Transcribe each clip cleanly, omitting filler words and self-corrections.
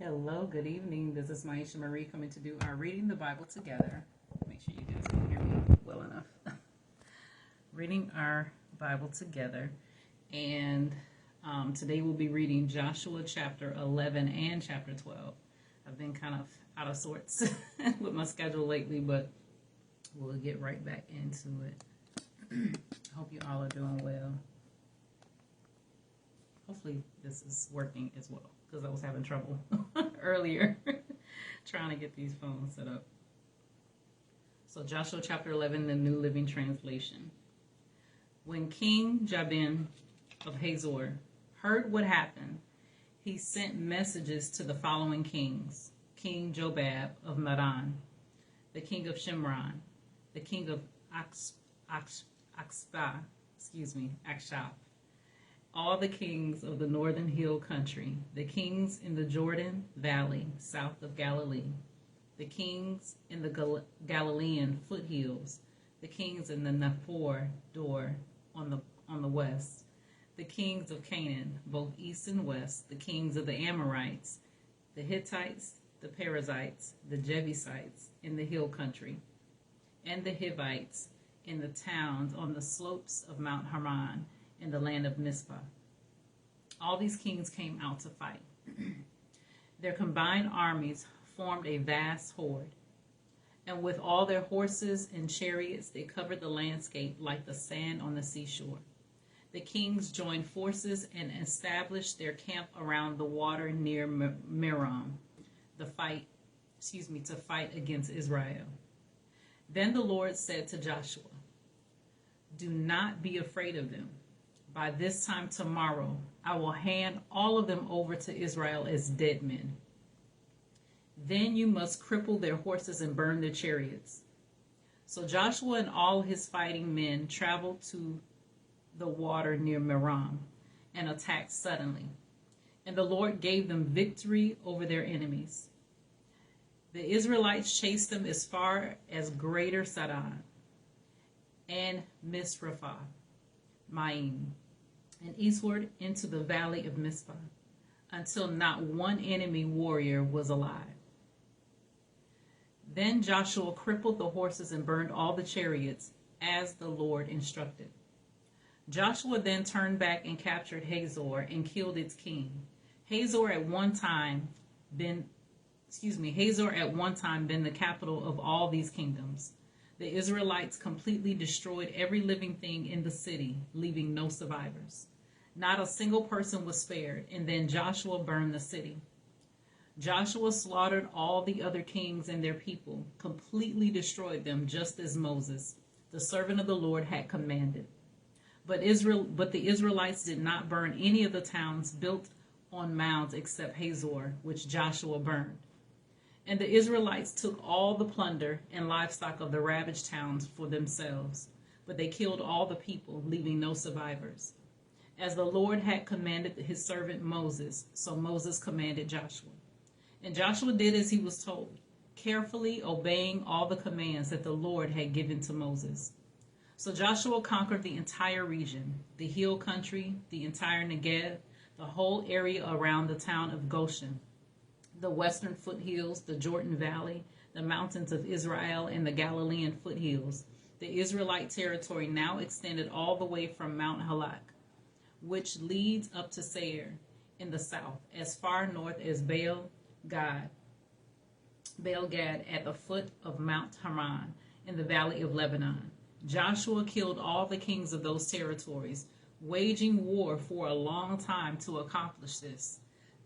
Hello, good evening. This is Myesha Marie coming to do our reading the Bible together. Make sure you guys can hear me well enough. Reading our Bible together. And today we'll be reading Joshua chapter 11 and chapter 12. I've been kind of out of sorts with my schedule lately, but we'll get right back into it. Hope you all are doing well. Hopefully this is working as well, because I was having trouble earlier trying to get these phones set up. So Joshua chapter 11, the New Living Translation. When King Jabin of Hazor heard what happened, he sent messages to the following kings: King Jobab of Madon, the king of Shimron, the king of Akshap, all the kings of the northern hill country, the kings in the Jordan Valley south of Galilee, the kings in the Galilean foothills, the kings in the Nephor Dor on the west, the kings of Canaan, both east and west, the kings of the Amorites, the Hittites, the Perizzites, the Jebusites in the hill country, and the Hivites in the towns on the slopes of Mount Hermon, in the land of Mizpah. All these kings came out to fight. Their combined armies formed a vast horde, and with all their horses and chariots, they covered the landscape like the sand on the seashore. The kings joined forces and established their camp around the water near Merom, to fight against Israel. Then the Lord said to Joshua, "Do not be afraid of them. By this time tomorrow, I will hand all of them over to Israel as dead men. Then you must cripple their horses and burn their chariots." So Joshua and all his fighting men traveled to the water near Merom and attacked suddenly. And the Lord gave them victory over their enemies. The Israelites chased them as far as Greater Sidon and Misrephoth Maim, and eastward into the valley of Mizpah, until not one enemy warrior was alive. Then Joshua crippled the horses and burned all the chariots, as the Lord instructed. Joshua then turned back and captured Hazor and killed its king. Hazor at one time been the capital of all these kingdoms. The Israelites completely destroyed every living thing in the city, leaving no survivors. Not a single person was spared, and then Joshua burned the city. Joshua slaughtered all the other kings and their people, completely destroyed them, just as Moses, the servant of the Lord, had commanded. But the Israelites did not burn any of the towns built on mounds except Hazor, which Joshua burned. And the Israelites took all the plunder and livestock of the ravaged towns for themselves, but they killed all the people, leaving no survivors. As the Lord had commanded his servant Moses, so Moses commanded Joshua. And Joshua did as he was told, carefully obeying all the commands that the Lord had given to Moses. So Joshua conquered the entire region, the hill country, the entire Negev, the whole area around the town of Goshen, the western foothills, the Jordan Valley, the mountains of Israel, and the Galilean foothills. The Israelite territory now extended all the way from Mount Halak, which leads up to Seir in the south, as far north as Baal Gad at the foot of Mount Hermon in the valley of Lebanon. Joshua killed all the kings of those territories, waging war for a long time to accomplish this.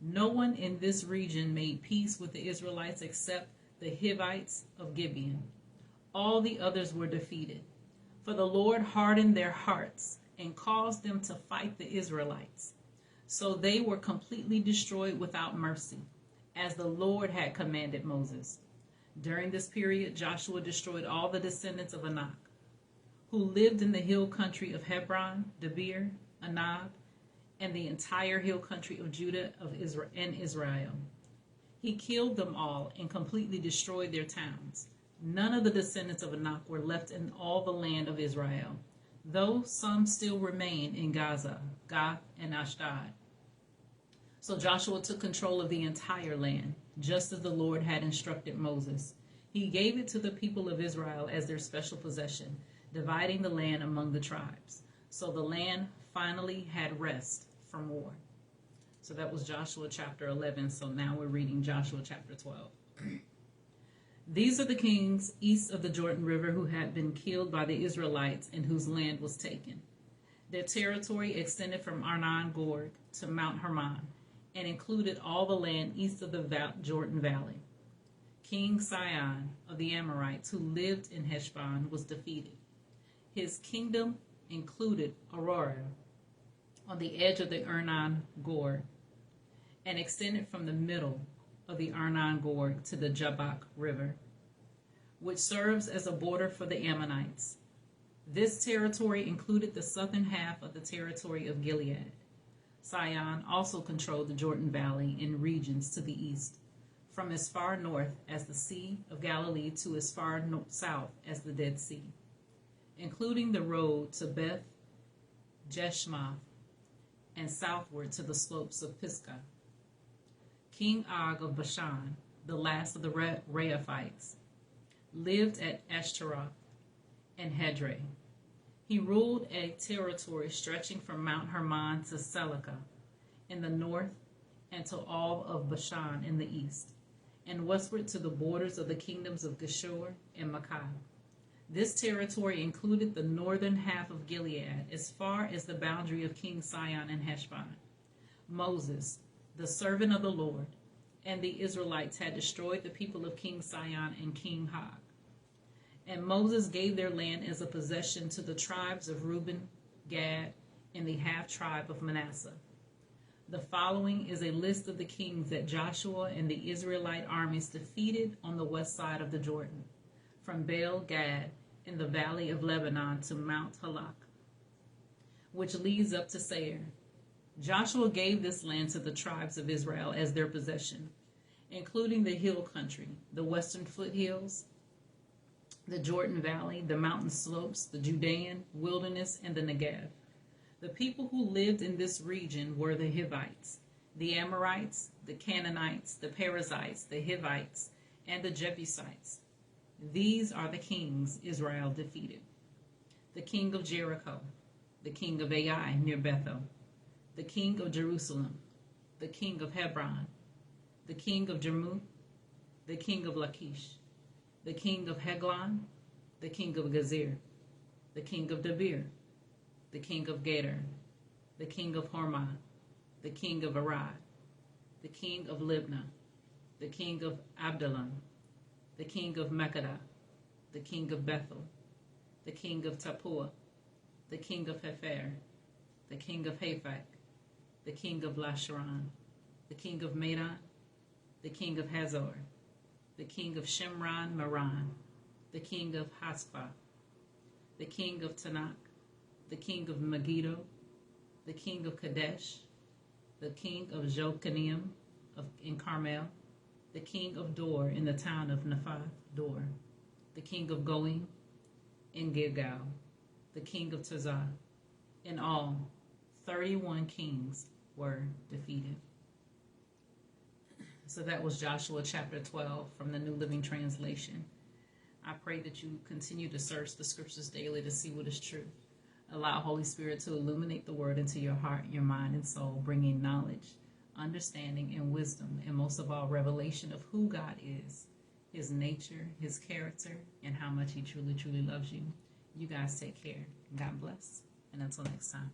No one in this region made peace with the Israelites except the Hivites of Gibeon. All the others were defeated, for the Lord hardened their hearts and caused them to fight the Israelites. So they were completely destroyed without mercy, as the Lord had commanded Moses. During this period, Joshua destroyed all the descendants of Anak, who lived in the hill country of Hebron, Debir, Anab, and the entire hill country of Judah and Israel. He killed them all and completely destroyed their towns. None of the descendants of Anak were left in all the land of Israel, though some still remain in Gaza, Gath, and Ashdod. So Joshua took control of the entire land, just as the Lord had instructed Moses. He gave it to the people of Israel as their special possession, dividing the land among the tribes. So the land finally had rest from war. So that was Joshua chapter 11. So now we're reading Joshua chapter 12. These are the kings east of the Jordan River who had been killed by the Israelites and whose land was taken. Their territory extended from Arnon Gorg to Mount Hermon and included all the land east of the Jordan Valley. King Sihon of the Amorites, who lived in Heshbon, was defeated. His kingdom included Aurora on the edge of the Arnon Gorg and extended from the middle of the Arnon Gorg to the Jabbok River, which serves as a border for the Ammonites. This territory included the southern half of the territory of Gilead. Sihon also controlled the Jordan Valley and regions to the east, from as far north as the Sea of Galilee to as far south as the Dead Sea, including the road to Beth Jeshmoth and southward to the slopes of Pisgah. King Og of Bashan, the last of the Reaphites, lived at Ashtaroth and Hedrei. He ruled a territory stretching from Mount Hermon to Selica in the north and to all of Bashan in the east, and westward to the borders of the kingdoms of Geshur and Makkah. This territory included the northern half of Gilead as far as the boundary of King Sihon and Heshbon. Moses, the servant of the Lord, and the Israelites had destroyed the people of King Sihon and King Og. And Moses gave their land as a possession to the tribes of Reuben, Gad, and the half-tribe of Manasseh. The following is a list of the kings that Joshua and the Israelite armies defeated on the west side of the Jordan, from Baal Gad in the valley of Lebanon to Mount Halak, which leads up to Seir. Joshua gave this land to the tribes of Israel as their possession, including the hill country, the western foothills, the Jordan Valley, the mountain slopes, the Judean wilderness, and the Negev. The people who lived in this region were the Hivites, the Amorites, the Canaanites, the Perizzites, the Hivites, and the Jebusites. These are the kings Israel defeated: the king of Jericho, the king of Ai near Bethel, the king of Jerusalem, the king of Hebron, the king of Jarmuth, the king of Lachish, the king of Heglon, the king of Gezer, the king of Debir, the king of Gader, the king of Hormah, the king of Arad, the king of Libnah, the king of Abdallam, the king of Mekkedah, the king of Bethel, the king of Tappuah, the king of Hepher, the king of Haphach, the king of Lasharon, the king of Medan, the king of Hazor, the king of Shimron Meron, the king of Haspha, the king of Tanakh, the king of Megiddo, the king of Kadesh, the king of Jokneam in Carmel, the king of Dor in the town of Naphath Dor, the king of Goim in Gilgal, the king of Tirzah. In all, 31 kings were defeated. So that was Joshua chapter 12 from the New Living Translation. I pray that you continue to search the scriptures daily to see what is true. Allow Holy Spirit to illuminate the word into your heart, your mind, and soul, bringing knowledge, understanding, and wisdom, and most of all, revelation of who God is, his nature, his character, and how much he truly, truly loves you. You guys take care. God bless. And until next time.